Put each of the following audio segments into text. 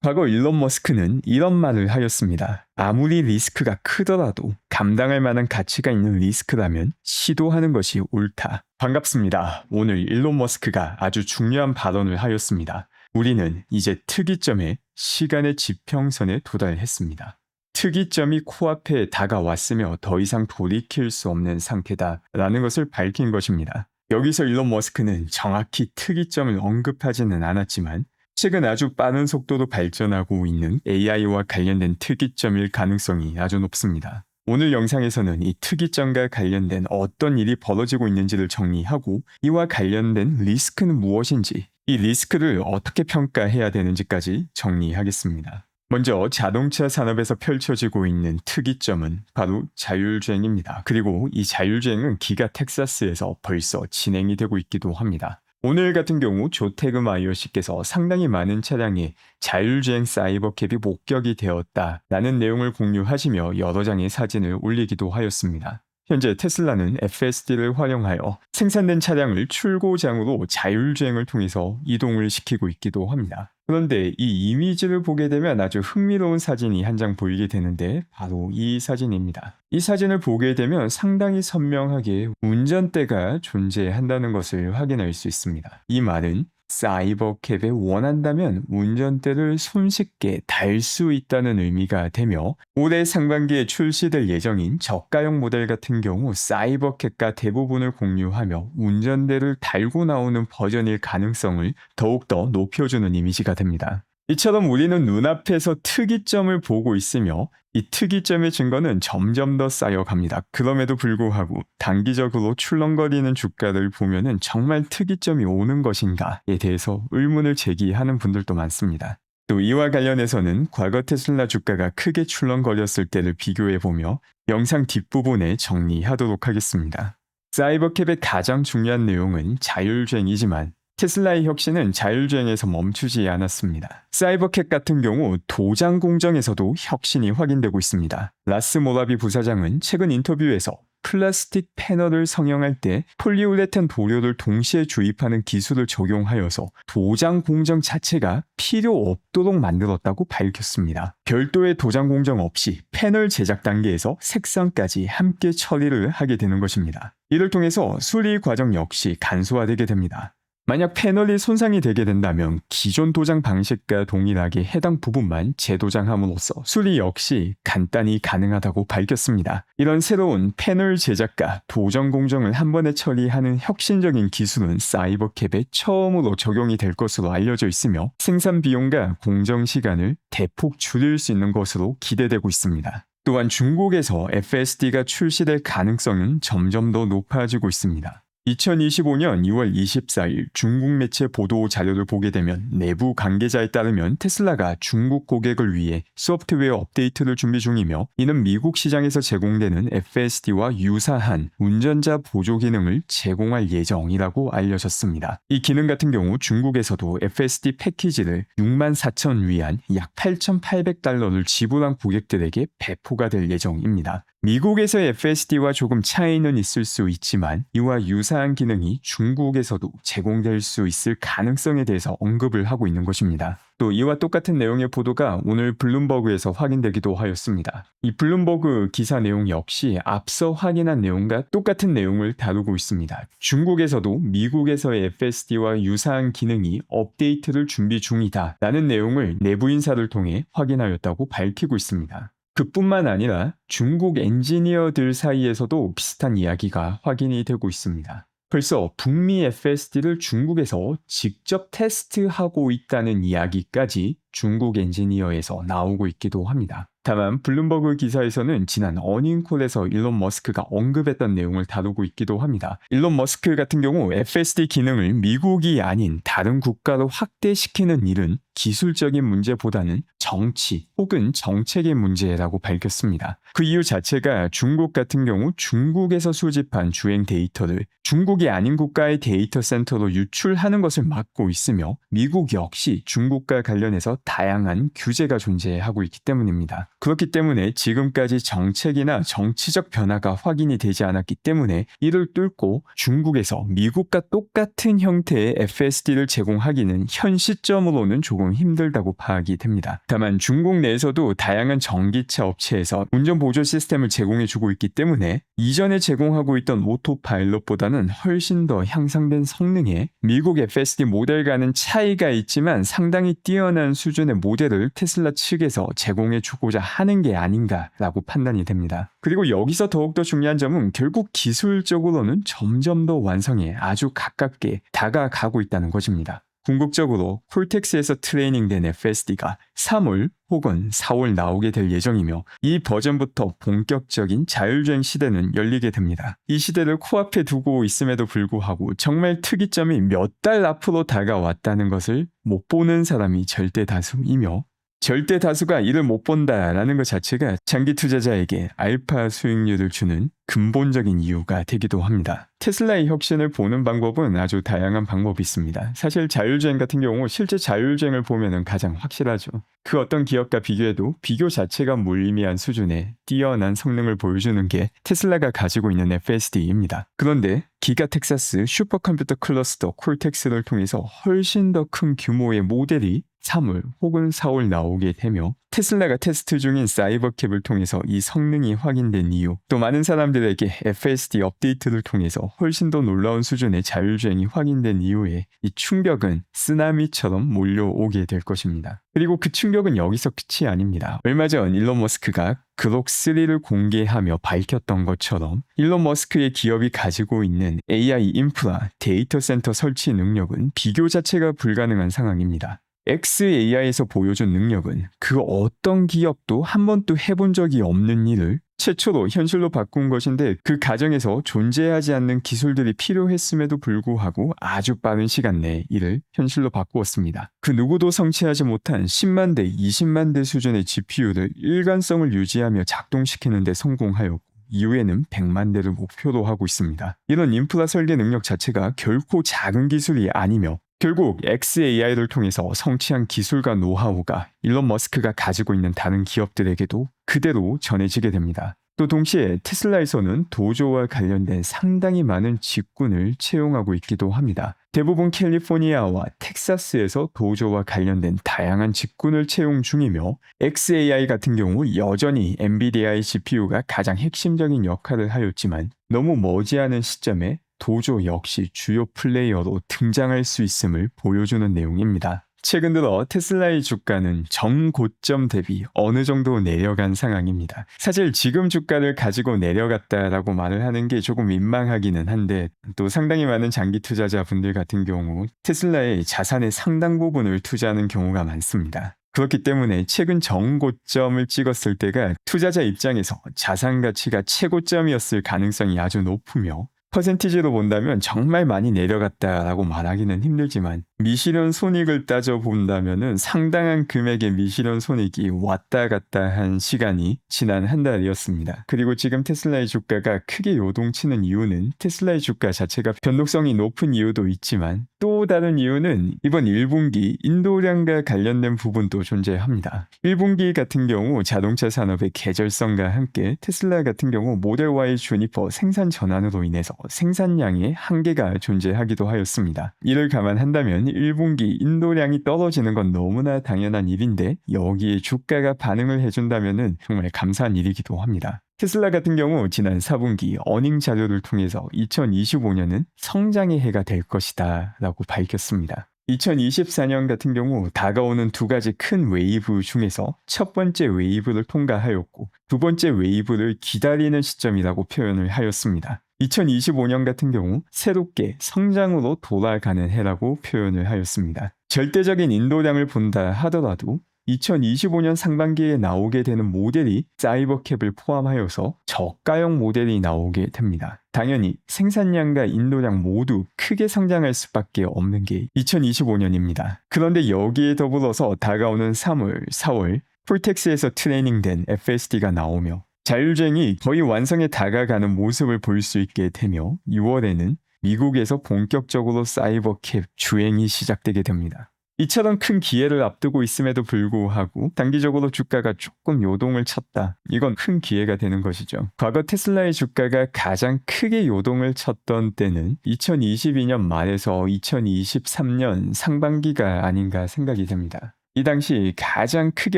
과거 일론 머스크는 이런 말을 하였습니다. 아무리 리스크가 크더라도 감당할 만한 가치가 있는 리스크라면 시도하는 것이 옳다. 반갑습니다. 오늘 일론 머스크가 아주 중요한 발언을 하였습니다. 우리는 이제 특이점의 시간의 지평선에 도달했습니다. 특이점이 코앞에 다가왔으며 더 이상 돌이킬 수 없는 상태다라는 것을 밝힌 것입니다. 여기서 일론 머스크는 정확히 특이점을 언급하지는 않았지만 최근 아주 빠른 속도로 발전하고 있는 AI와 관련된 특이점일 가능성이 아주 높습니다. 오늘 영상에서는 이 특이점과 관련된 어떤 일이 벌어지고 있는지를 정리하고 이와 관련된 리스크는 무엇인지, 이 리스크를 어떻게 평가해야 되는지까지 정리하겠습니다. 먼저 자동차 산업에서 펼쳐지고 있는 특이점은 바로 자율주행입니다. 그리고 이 자율주행은 기가 텍사스에서 벌써 진행이 되고 있기도 합니다. 오늘 같은 경우 조태금 IOC께서 상당히 많은 차량에 자율주행 사이버캡이 목격이 되었다라는 내용을 공유하시며 여러 장의 사진을 올리기도 하였습니다. 현재 테슬라는 FSD를 활용하여 생산된 차량을 출고장으로 자율주행을 통해서 이동을 시키고 있기도 합니다. 그런데 이 이미지를 보게 되면 아주 흥미로운 사진이 한 장 보이게 되는데 바로 이 사진입니다. 이 사진을 보게 되면 상당히 선명하게 운전대가 존재한다는 것을 확인할 수 있습니다. 이 말은 사이버캡에 원한다면 운전대를 손쉽게 달 수 있다는 의미가 되며 올해 상반기에 출시될 예정인 저가형 모델 같은 경우 사이버캡과 대부분을 공유하며 운전대를 달고 나오는 버전일 가능성을 더욱더 높여주는 이미지가 됩니다. 이처럼 우리는 눈앞에서 특이점을 보고 있으며 이 특이점의 증거는 점점 더 쌓여갑니다. 그럼에도 불구하고 단기적으로 출렁거리는 주가를 보면은 정말 특이점이 오는 것인가에 대해서 의문을 제기하는 분들도 많습니다. 또 이와 관련해서는 과거 테슬라 주가가 크게 출렁거렸을 때를 비교해보며 영상 뒷부분에 정리하도록 하겠습니다. 사이버캡의 가장 중요한 내용은 자율주행이지만 테슬라의 혁신은 자율주행에서 멈추지 않았습니다. 사이버캡 같은 경우 도장 공정에서도 혁신이 확인되고 있습니다. 라스 모라비 부사장은 최근 인터뷰에서 플라스틱 패널을 성형할 때 폴리우레탄 도료를 동시에 주입하는 기술을 적용하여서 도장 공정 자체가 필요 없도록 만들었다고 밝혔습니다. 별도의 도장 공정 없이 패널 제작 단계에서 색상까지 함께 처리를 하게 되는 것입니다. 이를 통해서 수리 과정 역시 간소화되게 됩니다. 만약 패널이 손상이 되게 된다면 기존 도장 방식과 동일하게 해당 부분만 재도장함으로써 수리 역시 간단히 가능하다고 밝혔습니다. 이런 새로운 패널 제작과 도장 공정을 한 번에 처리하는 혁신적인 기술은 사이버캡에 처음으로 적용이 될 것으로 알려져 있으며 생산 비용과 공정 시간을 대폭 줄일 수 있는 것으로 기대되고 있습니다. 또한 중국에서 FSD가 출시될 가능성은 점점 더 높아지고 있습니다. 2025년 2월 24일 중국 매체 보도 자료를 보게 되면 내부 관계자에 따르면 테슬라가 중국 고객을 위해 소프트웨어 업데이트를 준비 중이며 이는 미국 시장에서 제공되는 FSD와 유사한 운전자 보조 기능을 제공할 예정이라고 알려졌습니다. 이 기능 같은 경우 중국에서도 FSD 패키지를 64,000위안 약 8,800달러를 지불한 고객들에게 배포가 될 예정입니다. 미국에서의 FSD와 조금 차이는 있을 수 있지만 이와 유사한 기능이 중국에서도 제공될 수 있을 가능성에 대해서 언급을 하고 있는 것입니다. 또 이와 똑같은 내용의 보도가 오늘 블룸버그에서 확인되기도 하였습니다. 이 블룸버그 기사 내용 역시 앞서 확인한 내용과 똑같은 내용을 다루고 있습니다. 중국에서도 미국에서의 FSD와 유사한 기능이 업데이트를 준비 중이다 라는 내용을 내부 인사를 통해 확인하였다고 밝히고 있습니다. 그뿐만 아니라 중국 엔지니어들 사이에서도 비슷한 이야기가 확인이 되고 있습니다. 벌써 북미 FSD를 중국에서 직접 테스트하고 있다는 이야기까지 중국 엔지니어에서 나오고 있기도 합니다. 다만 블룸버그 기사에서는 지난 어닝콜에서 일론 머스크가 언급했던 내용을 다루고 있기도 합니다. 일론 머스크 같은 경우 FSD 기능을 미국이 아닌 다른 국가로 확대시키는 일은 기술적인 문제보다는 정치 혹은 정책의 문제라고 밝혔습니다. 그 이유 자체가 중국 같은 경우 중국에서 수집한 주행 데이터를 중국이 아닌 국가의 데이터 센터로 유출하는 것을 막고 있으며 미국 역시 중국과 관련해서 다양한 규제가 존재하고 있기 때문입니다. 그렇기 때문에 지금까지 정책이나 정치적 변화가 확인이 되지 않았기 때문에 이를 뚫고 중국에서 미국과 똑같은 형태의 FSD를 제공하기는 현 시점으로는 조금 조금 힘들다고 파악이 됩니다. 다만 중국 내에서도 다양한 전기차 업체에서 운전 보조 시스템을 제공해주고 있기 때문에 이전에 제공하고 있던 오토파일럿보다는 훨씬 더 향상된 성능에 미국 FSD 모델과는 차이가 있지만 상당히 뛰어난 수준의 모델을 테슬라 측에서 제공해주고자 하는 게 아닌가라고 판단이 됩니다. 그리고 여기서 더욱더 중요한 점은 결국 기술적으로는 점점 더 완성에 아주 가깝게 다가가고 있다는 것입니다. 궁극적으로 콜텍스에서 트레이닝된 FSD가 3월 혹은 4월 나오게 될 예정이며 이 버전부터 본격적인 자율주행 시대는 열리게 됩니다. 이 시대를 코앞에 두고 있음에도 불구하고 정말 특이점이 몇 달 앞으로 다가왔다는 것을 못 보는 사람이 절대 다수이며 절대 다수가 이를 못 본다라는 것 자체가 장기 투자자에게 알파 수익률을 주는 근본적인 이유가 되기도 합니다. 테슬라의 혁신을 보는 방법은 아주 다양한 방법이 있습니다. 사실 자율주행 같은 경우 실제 자율주행을 보면 가장 확실하죠. 그 어떤 기업과 비교해도 비교 자체가 무의미한 수준의 뛰어난 성능을 보여주는 게 테슬라가 가지고 있는 FSD입니다. 그런데 기가 텍사스 슈퍼컴퓨터 클러스터 콜텍스를 통해서 훨씬 더 큰 규모의 모델이 3월 혹은 4월 나오게 되며 테슬라가 테스트 중인 사이버캡을 통해서 이 성능이 확인된 이유, 또 많은 사람들에게 FSD 업데이트를 통해서 훨씬 더 놀라운 수준의 자율주행이 확인된 이후에 이 충격은 쓰나미처럼 몰려오게 될 것입니다. 그리고 그 충격은 여기서 끝이 아닙니다. 얼마 전 일론 머스크가 그록3를 공개하며 밝혔던 것처럼 일론 머스크의 기업이 가지고 있는 AI 인프라, 데이터 센터 설치 능력은 비교 자체가 불가능한 상황입니다. xAI에서 보여준 능력은 그 어떤 기업도 한 번도 해본 적이 없는 일을 최초로 현실로 바꾼 것인데 그 과정에서 존재하지 않는 기술들이 필요했음에도 불구하고 아주 빠른 시간 내에 이를 현실로 바꾸었습니다. 그 누구도 성취하지 못한 10만 대, 20만 대 수준의 GPU를 일관성을 유지하며 작동시키는 데 성공하였고 이후에는 100만 대를 목표로 하고 있습니다. 이런 인프라 설계 능력 자체가 결코 작은 기술이 아니며 결국 xAI를 통해서 성취한 기술과 노하우가 일론 머스크가 가지고 있는 다른 기업들에게도 그대로 전해지게 됩니다. 또 동시에 테슬라에서는 도조와 관련된 상당히 많은 직군을 채용하고 있기도 합니다. 대부분 캘리포니아와 텍사스에서 도조와 관련된 다양한 직군을 채용 중이며 xAI 같은 경우 여전히 엔비디아의 GPU가 가장 핵심적인 역할을 하였지만 너무 머지않은 시점에 도조 역시 주요 플레이어로 등장할 수 있음을 보여주는 내용입니다. 최근 들어 테슬라의 주가는 정고점 대비 어느 정도 내려간 상황입니다. 사실 지금 주가를 가지고 내려갔다라고 말을 하는 게 조금 민망하기는 한데 또 상당히 많은 장기 투자자분들 같은 경우 테슬라의 자산의 상당 부분을 투자하는 경우가 많습니다. 그렇기 때문에 최근 정고점을 찍었을 때가 투자자 입장에서 자산 가치가 최고점이었을 가능성이 아주 높으며 퍼센티지로 본다면 정말 많이 내려갔다라고 말하기는 힘들지만 미실현 손익을 따져본다면 상당한 금액의 미실현 손익이 왔다 갔다 한 시간이 지난 한 달이었습니다. 그리고 지금 테슬라의 주가가 크게 요동치는 이유는 테슬라의 주가 자체가 변동성이 높은 이유도 있지만 또 다른 이유는 이번 1분기 인도량과 관련된 부분도 존재합니다. 1분기 같은 경우 자동차 산업의 계절성과 함께 테슬라 같은 경우 모델 Y 주니퍼 생산 전환으로 인해서 생산량의 한계가 존재하기도 하였습니다. 이를 감안한다면 1분기 인도량이 떨어지는 건 너무나 당연한 일인데 여기에 주가가 반응을 해준다면 정말 감사한 일이기도 합니다. 테슬라 같은 경우 지난 4분기 어닝 자료를 통해서 2025년은 성장의 해가 될 것이다 라고 밝혔습니다. 2024년 같은 경우 다가오는 두 가지 큰 웨이브 중에서 첫 번째 웨이브를 통과하였고 두 번째 웨이브를 기다리는 시점이라고 표현을 하였습니다. 2025년 같은 경우 새롭게 성장으로 돌아가는 해라고 표현을 하였습니다. 절대적인 인도량을 본다 하더라도 2025년 상반기에 나오게 되는 모델이 사이버캡을 포함하여서 저가형 모델이 나오게 됩니다. 당연히 생산량과 인도량 모두 크게 성장할 수밖에 없는 게 2025년입니다. 그런데 여기에 더불어서 다가오는 3월, 4월 콜텍스에서 트레이닝된 FSD가 나오며 자율주행이 거의 완성에 다가가는 모습을 볼 수 있게 되며 6월에는 미국에서 본격적으로 사이버캡 주행이 시작되게 됩니다. 이처럼 큰 기회를 앞두고 있음에도 불구하고 단기적으로 주가가 조금 요동을 쳤다. 이건 큰 기회가 되는 것이죠. 과거 테슬라의 주가가 가장 크게 요동을 쳤던 때는 2022년 말에서 2023년 상반기가 아닌가 생각이 됩니다. 이 당시 가장 크게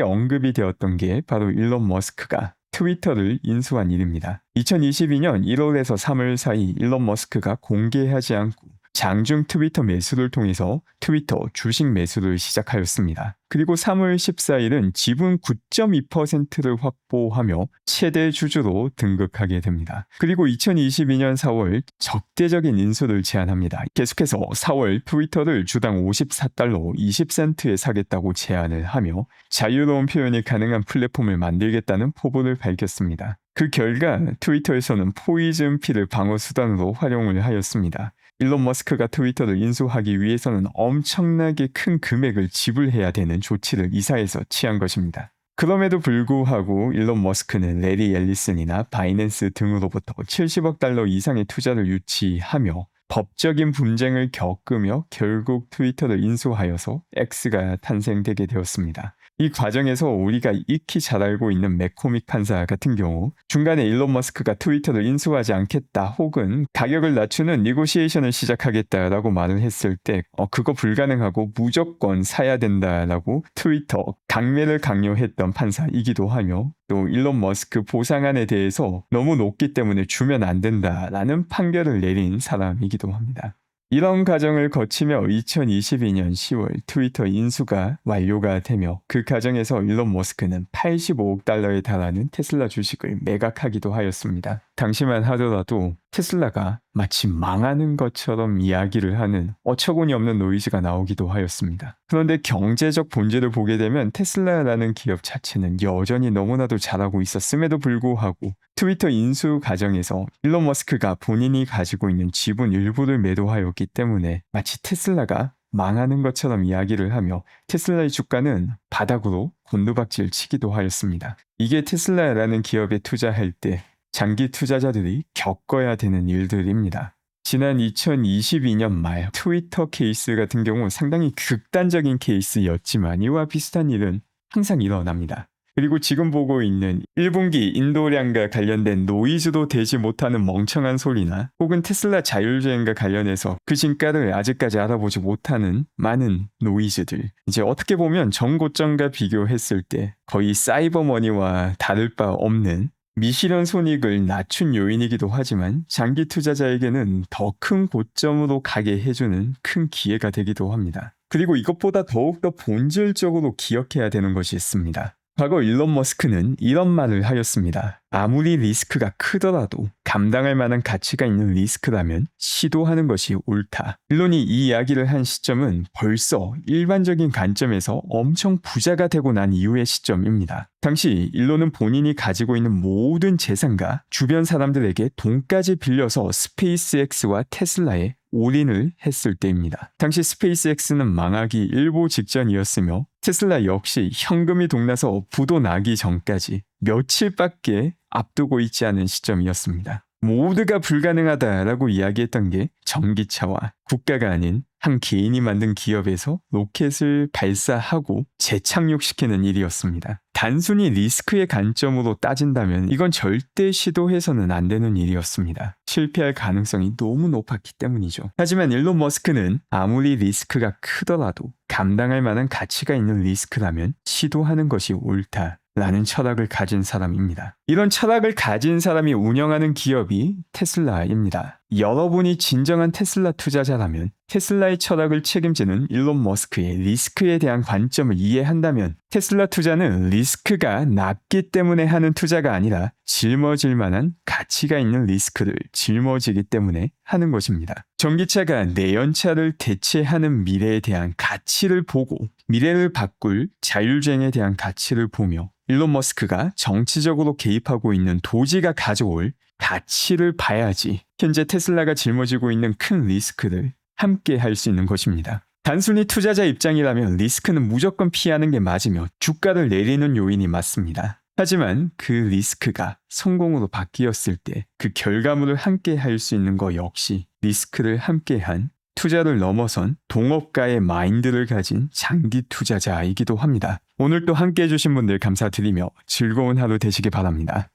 언급이 되었던 게 바로 일론 머스크가 트위터를 인수한 일입니다. 2022년 1월에서 3월 사이 일론 머스크가 공개하지 않고 장중 트위터 매수를 통해서 트위터 주식 매수를 시작하였습니다. 그리고 3월 14일은 지분 9.2%를 확보하며 최대 주주로 등극하게 됩니다. 그리고 2022년 4월 적대적인 인수를 제안합니다. 계속해서 4월 트위터를 주당 54달러 20센트에 사겠다고 제안을 하며 자유로운 표현이 가능한 플랫폼을 만들겠다는 포부를 밝혔습니다. 그 결과 트위터에서는 포이즌 필을 방어 수단으로 활용을 하였습니다. 일론 머스크가 트위터를 인수하기 위해서는 엄청나게 큰 금액을 지불해야 되는 조치를 이사해서 취한 것입니다. 그럼에도 불구하고 일론 머스크는 레리 앨리슨이나 바이낸스 등으로부터 70억 달러 이상의 투자를 유치하며 법적인 분쟁을 겪으며 결국 트위터를 인수하여서 X가 탄생되게 되었습니다. 이 과정에서 우리가 익히 잘 알고 있는 맥코믹 판사 같은 경우 중간에 일론 머스크가 트위터를 인수하지 않겠다 혹은 가격을 낮추는 니고시에이션을 시작하겠다라고 말을 했을 때 그거 불가능하고 무조건 사야 된다라고 트위터 강매를 강요했던 판사이기도 하며 또 일론 머스크 보상안에 대해서 너무 높기 때문에 주면 안 된다라는 판결을 내린 사람이기도 합니다. 이런 과정을 거치며 2022년 10월 트위터 인수가 완료가 되며 그 과정에서 일론 머스크는 85억 달러에 달하는 테슬라 주식을 매각하기도 하였습니다. 당시만 하더라도 테슬라가 마치 망하는 것처럼 이야기를 하는 어처구니 없는 노이즈가 나오기도 하였습니다. 그런데 경제적 본질을 보게 되면 테슬라라는 기업 자체는 여전히 너무나도 잘하고 있었음에도 불구하고 트위터 인수 과정에서 일론 머스크가 본인이 가지고 있는 지분 일부를 매도하였기 때문에 마치 테슬라가 망하는 것처럼 이야기를 하며 테슬라의 주가는 바닥으로 곤두박질 치기도 하였습니다. 이게 테슬라라는 기업에 투자할 때 장기 투자자들이 겪어야 되는 일들입니다. 지난 2022년 말 트위터 케이스 같은 경우 상당히 극단적인 케이스였지만 이와 비슷한 일은 항상 일어납니다. 그리고 지금 보고 있는 1분기 인도량과 관련된 노이즈도 되지 못하는 멍청한 소리나 혹은 테슬라 자율주행과 관련해서 그 진가를 아직까지 알아보지 못하는 많은 노이즈들, 이제 어떻게 보면 전고점과 비교했을 때 거의 사이버머니와 다를 바 없는 미실현 손익을 낮춘 요인이기도 하지만 장기 투자자에게는 더 큰 고점으로 가게 해주는 큰 기회가 되기도 합니다. 그리고 이것보다 더욱더 본질적으로 기억해야 되는 것이 있습니다. 과거 일론 머스크는 이런 말을 하였습니다. 아무리 리스크가 크더라도 감당할 만한 가치가 있는 리스크라면 시도하는 것이 옳다. 일론이 이 이야기를 한 시점은 벌써 일반적인 관점에서 엄청 부자가 되고 난 이후의 시점입니다. 당시 일론은 본인이 가지고 있는 모든 재산과 주변 사람들에게 돈까지 빌려서 스페이스X와 테슬라에 올인을 했을 때입니다. 당시 스페이스X는 망하기 일보 직전이었으며 테슬라 역시 현금이 동나서 부도 나기 전까지 며칠밖에 앞두고 있지 않은 시점이었습니다. 모두가 불가능하다라고 이야기했던 게 전기차와 국가가 아닌 한 개인이 만든 기업에서 로켓을 발사하고 재착륙시키는 일이었습니다. 단순히 리스크의 관점으로 따진다면 이건 절대 시도해서는 안 되는 일이었습니다. 실패할 가능성이 너무 높았기 때문이죠. 하지만 일론 머스크는 아무리 리스크가 크더라도 감당할 만한 가치가 있는 리스크라면 시도하는 것이 옳다. 라는 철학을 가진 사람입니다. 이런 철학을 가진 사람이 운영하는 기업이 테슬라입니다. 여러분이 진정한 테슬라 투자자라면 테슬라의 철학을 책임지는 일론 머스크의 리스크에 대한 관점을 이해한다면 테슬라 투자는 리스크가 낮기 때문에 하는 투자가 아니라 짊어질 만한 가치가 있는 리스크를 짊어지기 때문에 하는 것입니다. 전기차가 내연차를 대체하는 미래에 대한 가치를 보고 미래를 바꿀 자율주행에 대한 가치를 보며 일론 머스크가 정치적으로 개입하고 있는 도지가 가져올 가치를 봐야지 현재 테슬라가 짊어지고 있는 큰 리스크를 함께 할 수 있는 것입니다. 단순히 투자자 입장이라면 리스크는 무조건 피하는 게 맞으며 주가를 내리는 요인이 맞습니다. 하지만 그 리스크가 성공으로 바뀌었을 때 그 결과물을 함께 할 수 있는 것 역시 리스크를 함께한 투자를 넘어선 동업가의 마인드를 가진 장기 투자자이기도 합니다. 오늘 또 함께 해주신 분들 감사드리며 즐거운 하루 되시기 바랍니다.